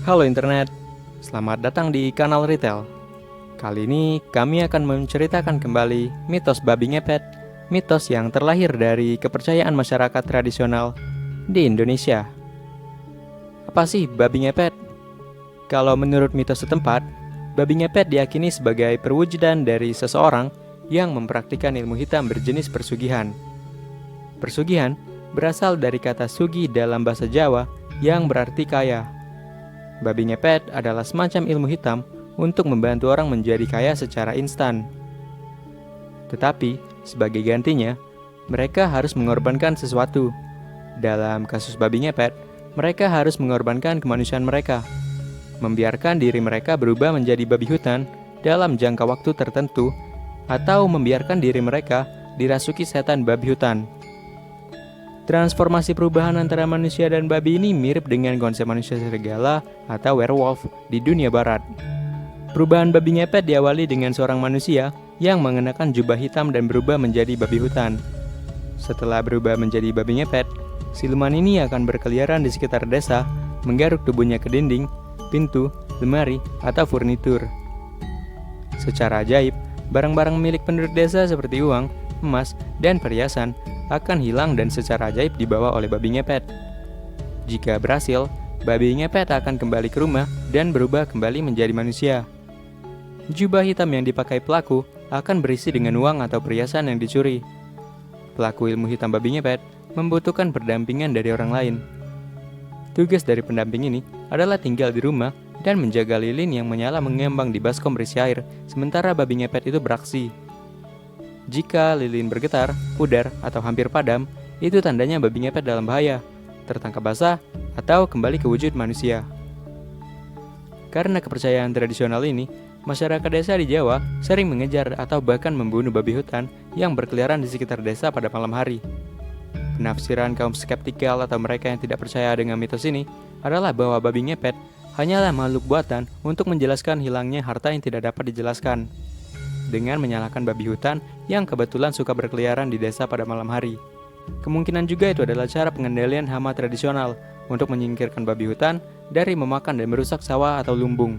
Halo internet, selamat datang di kanal Retail. Kali ini kami akan menceritakan kembali mitos babi ngepet, mitos yang terlahir dari kepercayaan masyarakat tradisional di Indonesia. Apa sih babi ngepet? Kalau menurut mitos setempat, babi ngepet diyakini sebagai perwujudan dari seseorang yang mempraktikkan ilmu hitam berjenis persugihan. Persugihan berasal dari kata sugi dalam bahasa Jawa yang berarti kaya. Babi ngepet adalah semacam ilmu hitam untuk membantu orang menjadi kaya secara instan. Tetapi, sebagai gantinya, mereka harus mengorbankan sesuatu. Dalam kasus babi ngepet, mereka harus mengorbankan kemanusiaan mereka, membiarkan diri mereka berubah menjadi babi hutan dalam jangka waktu tertentu, atau membiarkan diri mereka dirasuki setan babi hutan. Transformasi perubahan antara manusia dan babi ini mirip dengan konsep manusia serigala atau werewolf di dunia barat. Perubahan babi ngepet diawali dengan seorang manusia yang mengenakan jubah hitam dan berubah menjadi babi hutan. Setelah berubah menjadi babi ngepet, siluman ini akan berkeliaran di sekitar desa, menggaruk tubuhnya ke dinding, pintu, lemari, atau furnitur. Secara ajaib, barang-barang milik penduduk desa seperti uang, emas, dan perhiasan akan hilang dan secara ajaib dibawa oleh babi ngepet. Jika berhasil, babi ngepet akan kembali ke rumah dan berubah kembali menjadi manusia. Jubah hitam yang dipakai pelaku akan berisi dengan uang atau perhiasan yang dicuri. Pelaku ilmu hitam babi ngepet membutuhkan pendampingan dari orang lain. Tugas dari pendamping ini adalah tinggal di rumah dan menjaga lilin yang menyala mengembang di baskom berisi air, sementara babi ngepet itu beraksi. Jika lilin bergetar, pudar, atau hampir padam, itu tandanya babi ngepet dalam bahaya, tertangkap basah, atau kembali ke wujud manusia. Karena kepercayaan tradisional ini, masyarakat desa di Jawa sering mengejar atau bahkan membunuh babi hutan yang berkeliaran di sekitar desa pada malam hari. Penafsiran kaum skeptikal atau mereka yang tidak percaya dengan mitos ini adalah bahwa babi ngepet hanyalah makhluk buatan untuk menjelaskan hilangnya harta yang tidak dapat dijelaskan, dengan menyalahkan babi hutan yang kebetulan suka berkeliaran di desa pada malam hari. Kemungkinan juga itu adalah cara pengendalian hama tradisional untuk menyingkirkan babi hutan dari memakan dan merusak sawah atau lumbung.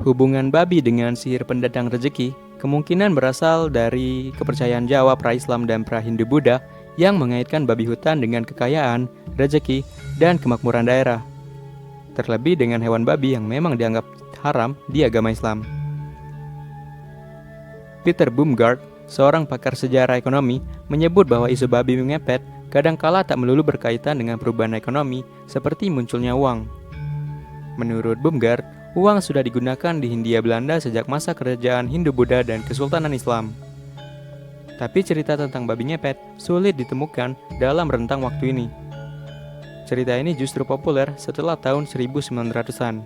Hubungan babi dengan sihir pendatang rezeki kemungkinan berasal dari kepercayaan Jawa pra-Islam dan pra-Hindu Buddha yang mengaitkan babi hutan dengan kekayaan, rezeki, dan kemakmuran daerah. Terlebih dengan hewan babi yang memang dianggap haram di agama Islam. Peter Baumgart, seorang pakar sejarah ekonomi, menyebut bahwa isu babi ngepet kadangkala tak melulu berkaitan dengan perubahan ekonomi seperti munculnya uang. Menurut Baumgart, uang sudah digunakan di Hindia Belanda sejak masa kerajaan Hindu-Buddha dan Kesultanan Islam. Tapi cerita tentang babi ngepet sulit ditemukan dalam rentang waktu ini. Cerita ini justru populer setelah tahun 1900-an.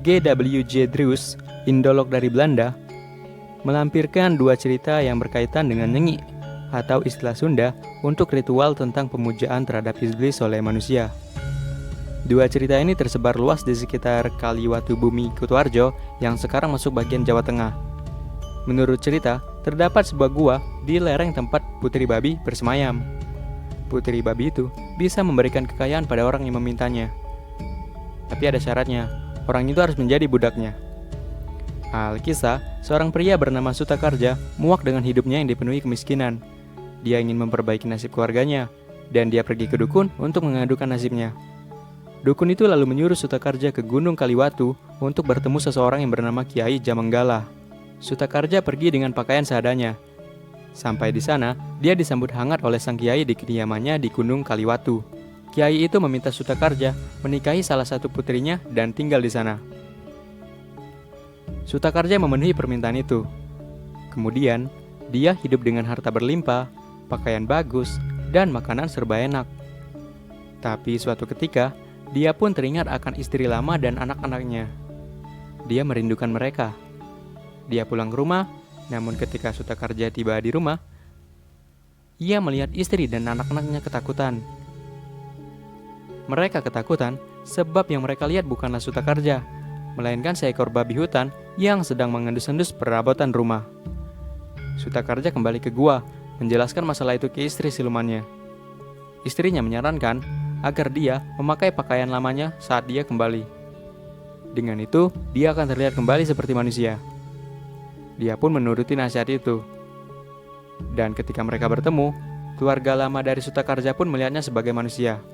G.W.J. Drews, Indolog dari Belanda, melampirkan dua cerita yang berkaitan dengan nyengi atau istilah Sunda untuk ritual tentang pemujaan terhadap iblis oleh manusia. Dua cerita ini tersebar luas di sekitar Kaliwatu Bumi Kutoarjo yang sekarang masuk bagian Jawa Tengah. Menurut cerita, terdapat sebuah gua di lereng tempat putri babi bersemayam. Putri babi itu bisa memberikan kekayaan pada orang yang memintanya. Tapi ada syaratnya, orang itu harus menjadi budaknya. Alkisah, seorang pria bernama Sutakarja muak dengan hidupnya yang dipenuhi kemiskinan. Dia ingin memperbaiki nasib keluarganya, dan dia pergi ke dukun untuk mengadukan nasibnya. Dukun itu lalu menyuruh Sutakarja ke Gunung Kaliwatu untuk bertemu seseorang yang bernama Kiai Jamanggala. Sutakarja pergi dengan pakaian seadanya. Sampai di sana, dia disambut hangat oleh sang kiai di kediamannya di Gunung Kaliwatu. Kiai itu meminta Sutakarja menikahi salah satu putrinya dan tinggal di sana. Sutakarja memenuhi permintaan itu. Kemudian, dia hidup dengan harta berlimpah, pakaian bagus, dan makanan serba enak. Tapi suatu ketika, dia pun teringat akan istri lama dan anak-anaknya. Dia merindukan mereka. Dia pulang ke rumah, namun ketika Sutakarja tiba di rumah, ia melihat istri dan anak-anaknya ketakutan. Mereka ketakutan sebab yang mereka lihat bukanlah Sutakarja, melainkan seekor babi hutan yang sedang mengendus-endus perabotan rumah. Sutakarja kembali ke gua, menjelaskan masalah itu ke istri silumannya. Istrinya menyarankan agar dia memakai pakaian lamanya saat dia kembali. Dengan itu, dia akan terlihat kembali seperti manusia. Dia pun menuruti nasihat itu. Dan ketika mereka bertemu, keluarga lama dari Sutakarja pun melihatnya sebagai manusia.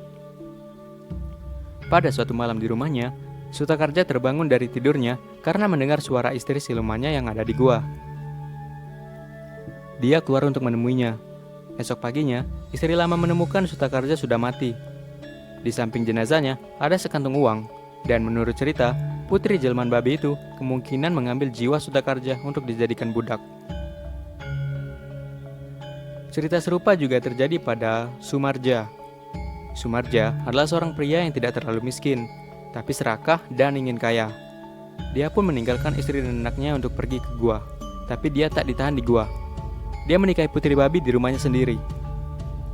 Pada suatu malam di rumahnya, Sutakarja terbangun dari tidurnya karena mendengar suara istri silumannya yang ada di gua. Dia keluar untuk menemuinya. Esok paginya, istri lama menemukan Sutakarja sudah mati. Di samping jenazahnya ada sekantung uang, dan menurut cerita, putri jelmaan babi itu kemungkinan mengambil jiwa Sutakarja untuk dijadikan budak. Cerita serupa juga terjadi pada Sumarja. Sumarja adalah seorang pria yang tidak terlalu miskin, tapi serakah dan ingin kaya. Dia pun meninggalkan istri dan anaknya untuk pergi ke gua, tapi dia tak ditahan di gua. Dia menikahi putri babi di rumahnya sendiri.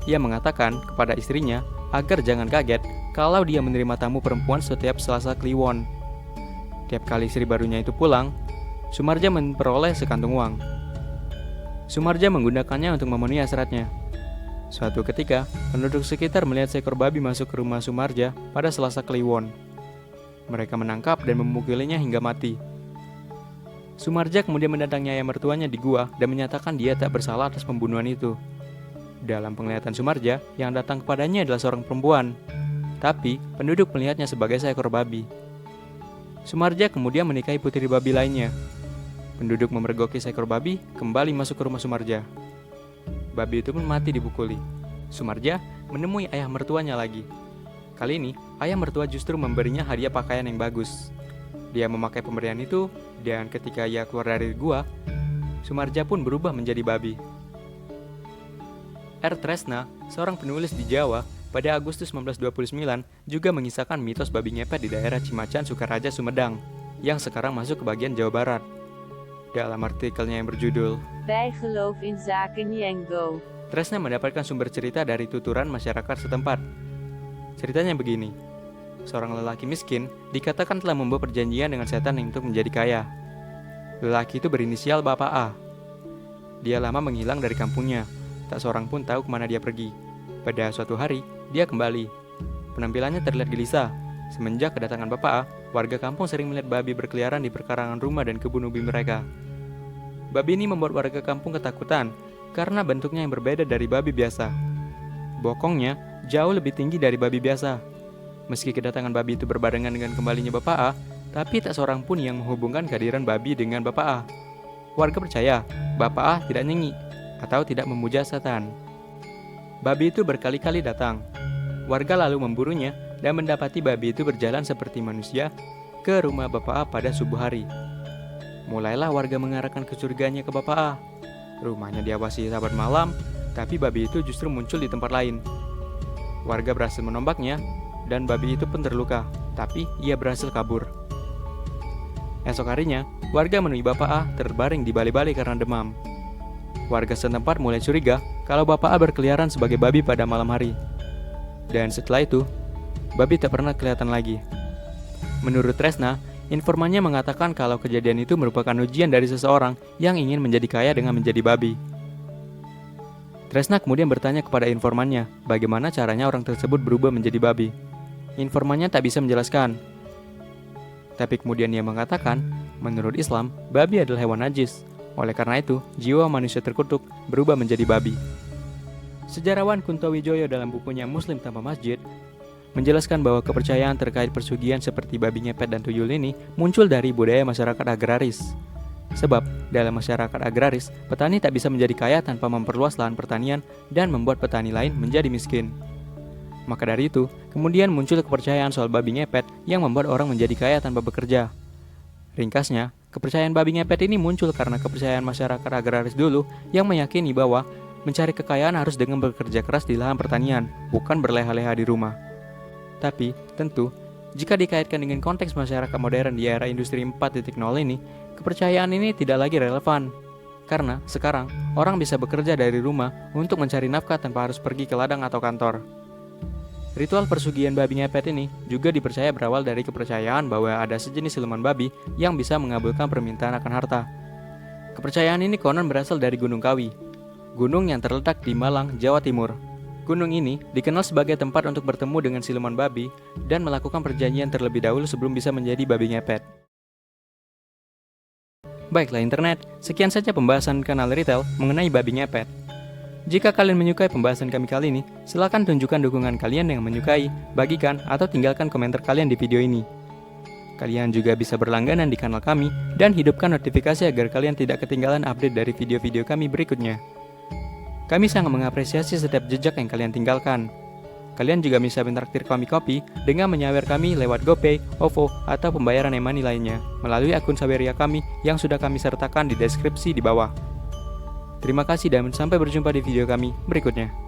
Ia mengatakan kepada istrinya agar jangan kaget kalau dia menerima tamu perempuan setiap Selasa Kliwon. Tiap kali istri barunya itu pulang, Sumarja memperoleh sekantung uang. Sumarja menggunakannya untuk memenuhi hasratnya. Suatu ketika, penduduk sekitar melihat seekor babi masuk ke rumah Sumarja pada Selasa Kliwon. Mereka menangkap dan memukulinya hingga mati. Sumarja kemudian mendatangi ayah mertuanya di gua dan menyatakan dia tak bersalah atas pembunuhan itu. Dalam penglihatan Sumarja, yang datang kepadanya adalah seorang perempuan. Tapi, penduduk melihatnya sebagai seekor babi. Sumarja kemudian menikahi putri babi lainnya. Penduduk memergoki seekor babi kembali masuk ke rumah Sumarja. Babi itu pun mati dipukuli. Sumarja menemui ayah mertuanya lagi. Kali ini, ayah mertua justru memberinya hadiah pakaian yang bagus. Dia memakai pemberian itu, dan ketika ia keluar dari gua, Sumarja pun berubah menjadi babi. R. Tresna, seorang penulis di Jawa, pada Agustus 1929 juga mengisahkan mitos babi ngepet di daerah Cimacan, Sukaraja, Sumedang, yang sekarang masuk ke bagian Jawa Barat. Dalam artikelnya yang berjudul Bijgeloof in zaken Yenggo, Tresna mendapatkan sumber cerita dari tuturan masyarakat setempat. Ceritanya begini. Seorang lelaki miskin dikatakan telah membuat perjanjian dengan setan untuk menjadi kaya. Lelaki itu berinisial Bapak A. Dia lama menghilang dari kampungnya. Tak seorang pun tahu kemana dia pergi. Pada suatu hari, dia kembali. Penampilannya terlihat gelisah. Semenjak kedatangan Bapak A, warga kampung sering melihat babi berkeliaran di perkarangan rumah dan kebun ubi mereka. Babi ini membuat warga kampung ketakutan karena bentuknya yang berbeda dari babi biasa. Bokongnya jauh lebih tinggi dari babi biasa. Meski kedatangan babi itu berbarengan dengan kembalinya Bapak A, tapi tak seorang pun yang menghubungkan kehadiran babi dengan Bapak A. Warga percaya Bapak A tidak nyengi atau tidak memuja setan. Babi itu berkali-kali datang. Warga lalu memburunya dan mendapati babi itu berjalan seperti manusia ke rumah Bapak A pada subuh hari. Mulailah warga mengarahkan kecurigaannya ke Bapak A. Rumahnya diawasi sahabat malam, tapi babi itu justru muncul di tempat lain. Warga berhasil menombaknya, dan babi itu pun terluka, tapi ia berhasil kabur. Esok harinya, warga menemui Bapak A terbaring di bali-bali karena demam. Warga setempat mulai curiga kalau Bapak A berkeliaran sebagai babi pada malam hari. Dan setelah itu, babi tak pernah kelihatan lagi. Menurut Tresna, informannya mengatakan kalau kejadian itu merupakan ujian dari seseorang yang ingin menjadi kaya dengan menjadi babi. Tresna kemudian bertanya kepada informannya bagaimana caranya orang tersebut berubah menjadi babi. Informannya tak bisa menjelaskan. Tapi kemudian ia mengatakan, menurut Islam, babi adalah hewan najis. Oleh karena itu, jiwa manusia terkutuk berubah menjadi babi. Sejarawan Kunto Wijoyo dalam bukunya Muslim Tanpa Masjid menjelaskan bahwa kepercayaan terkait persugihan seperti babi ngepet dan tuyul ini muncul dari budaya masyarakat agraris. Sebab, dalam masyarakat agraris, petani tak bisa menjadi kaya tanpa memperluas lahan pertanian dan membuat petani lain menjadi miskin. Maka dari itu, kemudian muncul kepercayaan soal babi ngepet yang membuat orang menjadi kaya tanpa bekerja. Ringkasnya, kepercayaan babi ngepet ini muncul karena kepercayaan masyarakat agraris dulu yang meyakini bahwa mencari kekayaan harus dengan bekerja keras di lahan pertanian, bukan berleha-leha di rumah. Tapi, tentu, jika dikaitkan dengan konteks masyarakat modern di era industri 4.0 ini, kepercayaan ini tidak lagi relevan. Karena sekarang, orang bisa bekerja dari rumah untuk mencari nafkah tanpa harus pergi ke ladang atau kantor. Ritual persugihan babi ngepet ini juga dipercaya berawal dari kepercayaan bahwa ada sejenis siluman babi yang bisa mengabulkan permintaan akan harta. Kepercayaan ini konon berasal dari Gunung Kawi, gunung yang terletak di Malang, Jawa Timur. Gunung ini dikenal sebagai tempat untuk bertemu dengan siluman babi dan melakukan perjanjian terlebih dahulu sebelum bisa menjadi babi ngepet. Baiklah internet, sekian saja pembahasan kanal Retail mengenai babi ngepet. Jika kalian menyukai pembahasan kami kali ini, silakan tunjukkan dukungan kalian yang menyukai, bagikan, atau tinggalkan komentar kalian di video ini. Kalian juga bisa berlangganan di kanal kami dan hidupkan notifikasi agar kalian tidak ketinggalan update dari video-video kami berikutnya. Kami sangat mengapresiasi setiap jejak yang kalian tinggalkan. Kalian juga bisa menraktir kami kopi dengan menyawer kami lewat GoPay, OVO, atau pembayaran e-money lainnya melalui akun Saweria kami yang sudah kami sertakan di deskripsi di bawah. Terima kasih dan sampai berjumpa di video kami berikutnya.